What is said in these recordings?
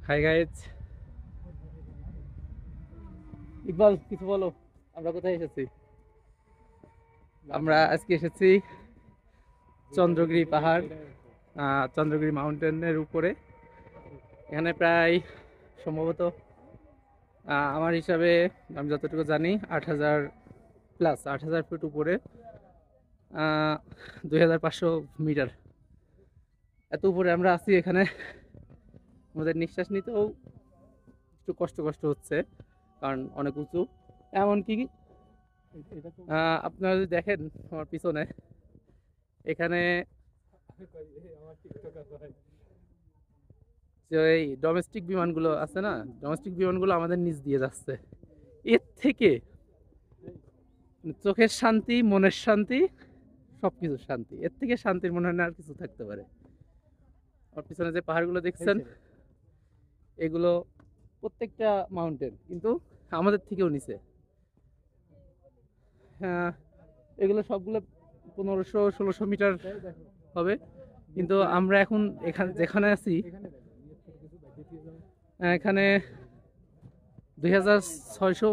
Hi guys, Iqbal কিছু বলো। আমরা কোথায় এসেছি? আমরা আজকে এসেছি চন্দ্রগিরি পাহাড়, চন্দ্রগিরি মাউন্টেনের উপরে। এখানে প্রায় সম্ভবত আমার হিসাবে, আমি যতটুকু জানি 8,000 প্লাস, 8,000 ফুট উপরে, 2,500 মিটার। এত উপরে আমরা আছি। এখানে আমাদের নিঃশ্বাস নিতেও একটু কষ্ট কষ্ট হচ্ছে, কারণ অনেক উঁচু। এমনকি আপনারা যদি দেখেন আমার পিছনে, এখানে যে এই ডোমেস্টিক বিমানগুলো আছে না, ডোমেস্টিক বিমানগুলো আমাদের নিচ দিয়ে যাচ্ছে। এর থেকে চোখের শান্তি, মনের শান্তি, সবকিছুর শান্তি, এর থেকে শান্তির মনে হয় না আর কিছু থাকতে পারে। আমার পিছনে যে পাহাড়গুলো দেখছেন, এগুলো প্রত্যেকটা মাউন্টেন কিন্তু আমাদের থেকেও নিচে। হ্যাঁ, এগুলো সবগুলো 1500-1600 মিটার হবে। কিন্তু আমরা এখন এখানে যেখানে আছি, এখানে 2,600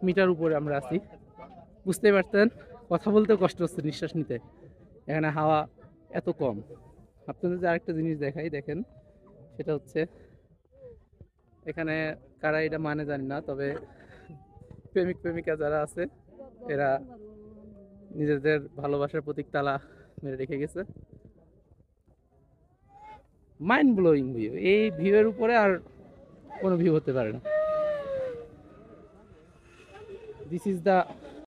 মিটার উপরে আমরা আছি। বুঝতেই পারতেন, কথা বলতেও কষ্ট হচ্ছে, নিঃশ্বাস নিতে। এখানে হাওয়া এত কম। আপনাদের যে আরেকটা জিনিস দেখাই, দেখেন। সেটা হচ্ছে, এখানে কারা এটা মানে জানি না, তবে প্রেমিক প্রেমিকা যারা আছে, এরা নিজেদের ভালোবাসার প্রতীক তালা মেরে রেখে গেছে। Mind blowing view. এই ভিউয়ের উপরে আর কোনো ভিউ হতে পারে না। This is the